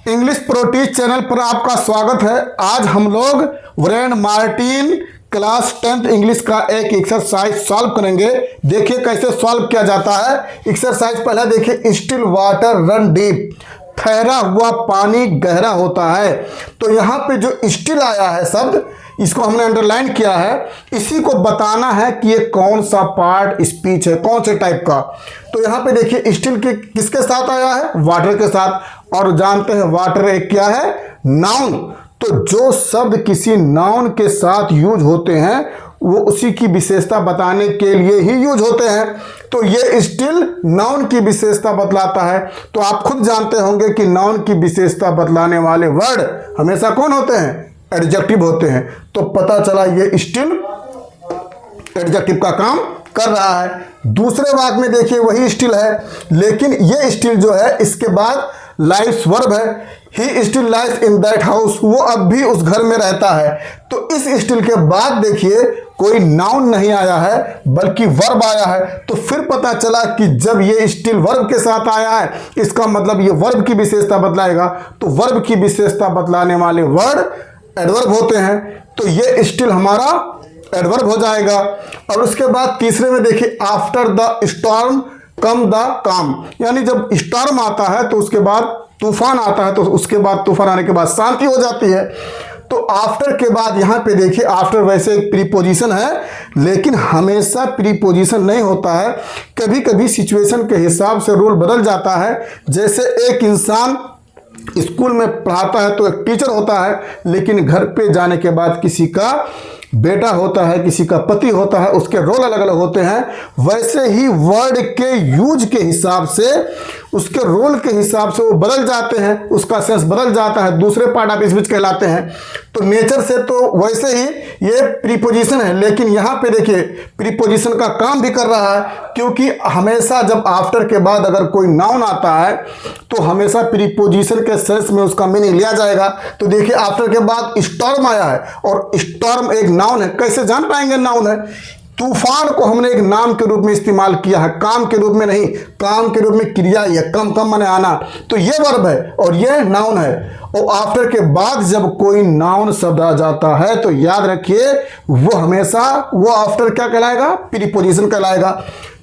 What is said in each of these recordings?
English proteases channel पर आपका स्वागत है। आज हम लोग Wren Martin class 10th English का एक एक्सरसाइज सॉल्व करेंगे। देखिए कैसे सॉल्व किया जाता है। एक्सरसाइज पहला देखिए, स्टिल वाटर रन डीप, ठहरा हुआ पानी गहरा होता है। तो यहाँ पे जो स्टिल आया है शब्द, इसको हमने अंडरलाइन किया है। इसी को बताना है कि ये कौन सा पार्ट स्पीच है, कौन से टाइप का। तो यहाँ पे देखिए स्टिल के किसके साथ आया है, वाटर के साथ। और जानते हैं वाटर एक क्या है, नाउन। तो जो शब्द किसी नाउन के साथ यूज होते हैं वो उसी की विशेषता बताने के लिए ही यूज होते हैं। तो ये स्टिल नाउन की विशेषता बतलाता है। तो आप खुद जानते होंगे कि नाउन की विशेषता बतलाने वाले वर्ड हमेशा कौन होते हैं, एडजेक्टिव होते हैं। तो पता चला ये स्टिल एडजेक्टिव का काम कर रहा है। दूसरे वाक्य में देखिए वही स्टिल है, लेकिन ये स्टिल जो है इसके बाद लाइव्स वर्ब है। He still lives in that house, वो अब भी उस घर में रहता है। तो इस स्टिल के बाद देखिए कोई नाउन नहीं आया है बल्कि वर्ब आया है। तो फिर पता चला कि जब ये स्टिल वर्ब के साथ आया है इसका मतलब ये वर्ब की विशेषता बतलाएगा। तो वर्ब की विशेषता बतलाने वाले वर्ड एडवर्ब होते हैं। तो ये स्टिल हमारा एडवर्ब हो जाएगा। और उसके बाद तीसरे में देखिए, after the storm come the काम, यानी जब स्टॉर्म आता है तो उसके बाद तूफान आता है, तो उसके बाद तूफान आने के बाद शांति हो जाती है। तो आफ्टर के बाद यहाँ पे देखिए, आफ्टर वैसे एक प्रीपोजिशन है लेकिन हमेशा प्रीपोजिशन नहीं होता है। कभी कभी सिचुएशन के हिसाब से रूल बदल जाता है। जैसे एक इंसान स्कूल में पढ़ाता है तो एक टीचर होता है, लेकिन घर पे जाने के बाद किसी का बेटा होता है, किसी का पति होता है, उसके रोल अलग अलग होते हैं। वैसे ही वर्ड के यूज के हिसाब से, उसके रोल के हिसाब से वो बदल जाते हैं, उसका सेंस बदल जाता है, दूसरे पार्ट ऑफ स्पीच कहलाते हैं। तो नेचर से तो वैसे ही ये प्रीपोजिशन है, लेकिन यहाँ पे देखिए प्रीपोजिशन का काम भी कर रहा है, क्योंकि हमेशा जब आफ्टर के बाद अगर कोई नाउन आता है तो हमेशा प्रीपोजिशन के सेंस में उसका मीनिंग लिया जाएगा। तो देखिए आफ्टर के बाद स्टॉर्म आया है, और स्टॉर्म एक नाउन है। कैसे जान पाएंगे नाउन है? तूफान को हमने एक नाम के रूप में इस्तेमाल किया है, काम के रूप में नहीं। काम के रूप में क्रिया ही है, कम कम माने आना। तो ये वर्ब है और ये नाउन है। और आफ्टर के बाद जब कोई नाउन शब्द आ जाता है तो याद रखिए वो हमेशा वो आफ्टर क्या कहलाएगा, प्रीपोजिशन कहलाएगा।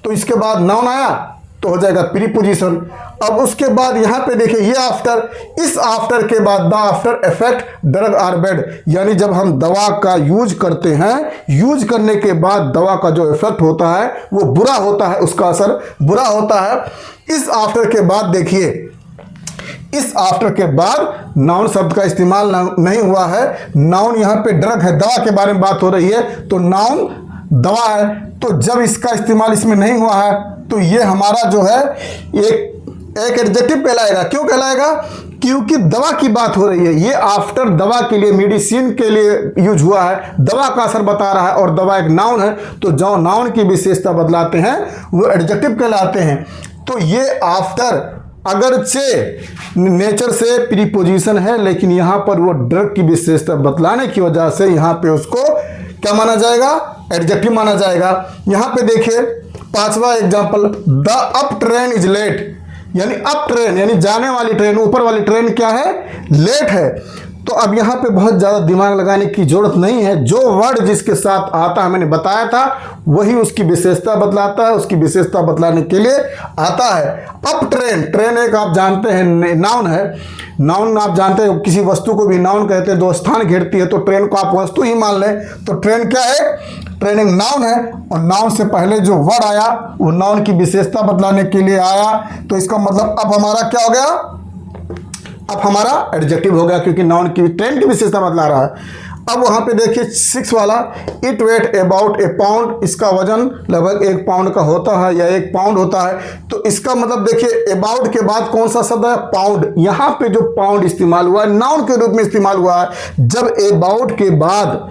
तो इसके बाद नाउन आया तो हो जाएगा प्रीपोजिशन। अब उसके बाद यहाँ पे देखिए ये आफ्टर, इस आफ्टर के बाद the after effect drug are bad, यानी जब हम दवा का यूज करते हैं, यूज करने के बाद दवा का जो इफेक्ट होता है वो बुरा होता है, उसका असर बुरा होता है। इस आफ्टर के बाद देखिए, इस आफ्टर के बाद नाउन शब्द का इस्तेमाल नहीं हुआ है। नाउन यहाँ पे ड्रग है, दवा के बारे में बात हो रही है, तो नाउन दवा है। तो जब इसका इस्तेमाल इसमें नहीं हुआ है तो ये हमारा जो है एक एडजेक्टिव कहलाएगा। क्यों कहलाएगा? क्योंकि दवा की बात हो रही है। ये आफ्टर दवा के लिए, मेडिसिन के लिए यूज हुआ है, दवा का असर बता रहा है, और दवा एक नाउन है। तो जो नाउन की विशेषता बदलाते हैं वो एडजेक्टिव कहलाते हैं। तो ये आफ्टर अगरचे नेचर से प्रीपोजिशन है, लेकिन यहाँ पर वो ड्रग की विशेषता बतलाने की वजह से यहाँ पे उसको क्या माना जाएगा, एडजेक्टिव माना जाएगा। यहाँ पे देखिए पांचवा example, the up train is late, यानी अप ट्रेन यानी जाने वाली ट्रेन, ऊपर वाली ट्रेन क्या है, लेट है। तो अब यहाँ पे बहुत ज़्यादा दिमाग लगाने की जरूरत नहीं है। जो वर्ड जिसके साथ आता है, मैंने बताया था, वही उसकी विशेषता बतलाता है, उसकी विशेषता बतलाने के लिए आता है। अप ट्रेन, ट्रेन एक आप जानते हैं नाउन है। नाउन आप जानते हैं, किसी वस्तु को भी नाउन कहते हैं, जो स्थान घेरती है। तो ट्रेन को आप वस्तु ही मान लें। तो ट्रेन क्या है, ट्रेन एक नाउन है, और नाउन से पहले जो वर्ड आया वो नाउन की विशेषता बतलाने के लिए आया। तो इसका मतलब अब हमारा क्या हो गया, अब हमारा एडजेक्टिव हो गया, क्योंकि नाउन की ट्रेन की विशेषता बतला रहा है। अब वहां पे देखिए 6 वाला, it weight about a pound, इसका वजन लगभग 1 पाउंड का होता है या 1 पाउंड होता है। तो इसका मतलब देखिए अबाउट के बाद कौन सा शब्द है, पाउंड। यहाँ पे जो पाउंड इस्तेमाल हुआ है नाउन के रूप में इस्तेमाल हुआ है। जब अबाउट के बाद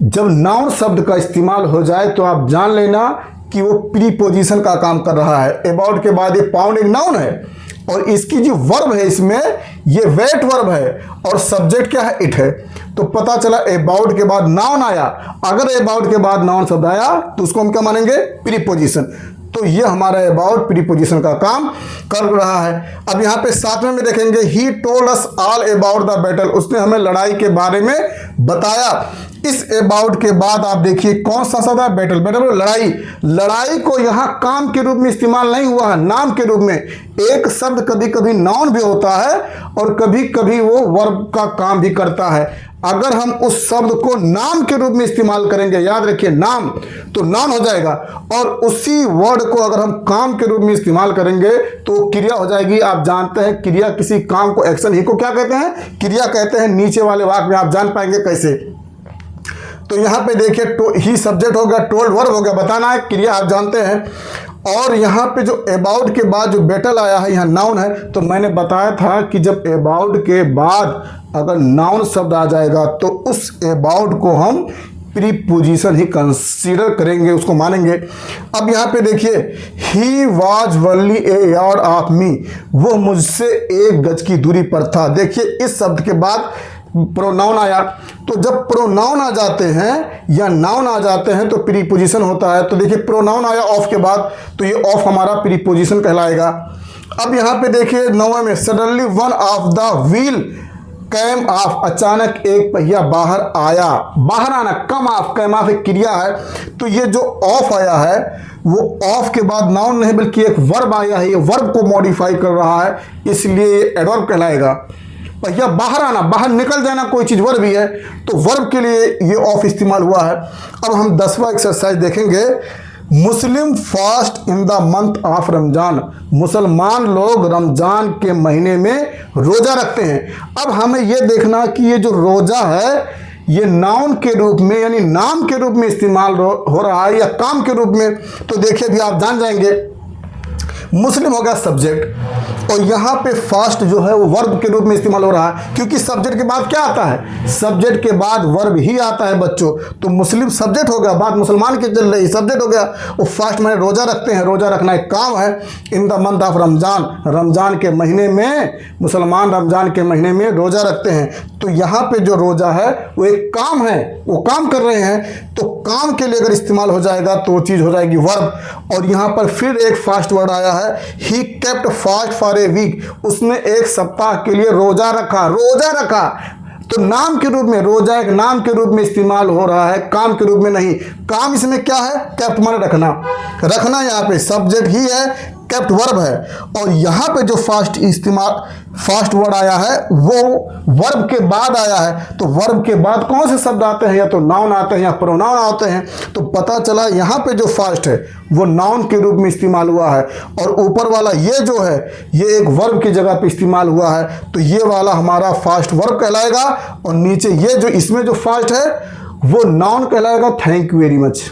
जब नाउन शब्द का इस्तेमाल हो जाए तो आप जान लेना कि वो प्रीपोजिशन का काम कर रहा है। अबाउट के बाद ये पाउंड एक नाउन है, और इसकी जो वर्ब है इसमें ये वेट वर्ब है, और सब्जेक्ट क्या है, इट है। तो पता चला अबाउट के बाद नाउन आया। अगर अबाउट के बाद नाउन शब्द आया तो उसको हम क्या मानेंगे, प्रीपोजिशन। तो ये हमारा अबाउट प्रीपोजिशन का काम कर रहा है। अब यहाँ पे 7वें में देखेंगे, he told us all about the battle, उसने हमें लड़ाई के बारे में बताया। इस अबाउट के बाद आप देखिए कौन सा शब्द है, बैटल। बैटल लड़ाई। लड़ाई को यहाँ काम के रूप में इस्तेमाल नहीं हुआ है, नाम के रूप में। एक शब्द कभी कभी नाउन भी होता है और कभी कभी वो वर्ब का काम भी करता है। अगर हम उस शब्द को नाम के रूप में इस्तेमाल करेंगे, याद रखिए नाम, तो नाउन हो जाएगा। और उसी वर्ड को अगर हम काम के रूप में इस्तेमाल करेंगे तो क्रिया हो जाएगी। आप जानते हैं क्रिया किसी काम को, एक्शन ही को क्या कहते हैं, क्रिया कहते हैं। नीचे वाले वाक्य में आप जान पाएंगे कैसे। तो यहाँ पे देखिए ही सब्जेक्ट हो गया, टोल्ड वर्ब हो गया, बताना है, क्रिया आप जानते हैं। और यहाँ पे जो अबाउट के बाद जो बैटल आया है यहाँ नाउन है। तो मैंने बताया था कि जब अबाउट के बाद अगर नाउन शब्द आ जाएगा तो उस अबाउट को हम प्रीपोजिशन ही कंसीडर करेंगे, उसको मानेंगे। अब यहाँ पे देखिए, he was only A yard of me, वो मुझसे 1 गज की दूरी पर था। देखिए इस शब्द के बाद प्रोनाउन आया। तो जब प्रोनाउन आ जाते हैं या नाउन आ जाते हैं तो प्रीपोजिशन होता है। तो देखिए प्रोनाउन आया ऑफ के बाद, तो ये ऑफ हमारा प्रीपोजिशन कहलाएगा। अब यहाँ पे देखिए 9वें में, suddenly one of the wheel came off, अचानक एक पहिया बाहर आया। बाहर आना, कम ऑफ, कैम ऑफ एक क्रिया है। तो ये जो ऑफ आया है वो ऑफ के बाद नाउन नहीं बल्कि एक वर्ब आया है, ये वर्ब को मॉडिफाई कर रहा है, इसलिए ये एडवर्ब कहलाएगा। पहिया बाहर आना, बाहर निकल जाना, कोई चीज़ वर्ब ही है, तो वर्ब के लिए ये ऑफ इस्तेमाल हुआ है। अब हम 10वां एक्सरसाइज देखेंगे, Muslim fast in the month of Ramzan, मुसलमान लोग रमजान के महीने में रोज़ा रखते हैं। अब हमें यह देखना कि ये जो रोज़ा है ये नाउन के रूप में यानी नाम के रूप में इस्तेमाल हो रहा है या काम के रूप में। तो देखिए भी आप जान जाएंगे, मुस्लिम हो गया सब्जेक्ट और यहाँ पे फास्ट जो है वो वर्ब के रूप में इस्तेमाल हो रहा है, क्योंकि सब्जेक्ट के बाद क्या आता है, सब्जेक्ट के बाद वर्ब ही आता है बच्चों। तो मुस्लिम सब्जेक्ट हो गया, बात मुसलमान की चल रही, सब्जेक्ट हो गया। वो फास्ट में रोज़ा रखते हैं, रोज़ा रखना एक काम है। इन the month of Ramzan, Ramzan के महीने में मुसलमान रमजान के महीने में रोज़ा रखते हैं। तो यहाँ पे जो रोज़ा है वो एक काम है, वो काम कर रहे हैं। तो काम के लिए अगर इस्तेमाल हो जाएगा तो वो चीज़ हो जाएगी वर्ब। और यहाँ पर फिर एक फास्ट वर्ड आया है, he kept fast for a week, उसने 1 सप्ताह के लिए रोजा रखा। रोजा रखा तो नाम के रूप में, रोजा एक नाम के रूप में इस्तेमाल हो रहा है, काम के रूप में नहीं। काम इसमें क्या है, केप्ट माने रखना, रखना यहाँ पे सब्जेक्ट ही है, केप्ट वर्ब है। और यहाँ पे जो फास्ट वर्ड आया है वो वर्ब के बाद आया है। तो वर्ब के बाद कौन से शब्द आते हैं, या तो नाउन आते हैं या प्रोनाउन आते हैं। तो पता चला यहाँ पे जो फास्ट है वो नाउन के रूप में इस्तेमाल हुआ है, और ऊपर वाला ये जो है ये एक वर्ब की जगह पे इस्तेमाल हुआ है। तो ये वाला हमारा फास्ट वर्ब कहलाएगा, और नीचे ये जो इसमें जो फास्ट है वो नाउन कहलाएगा। Thank you very much.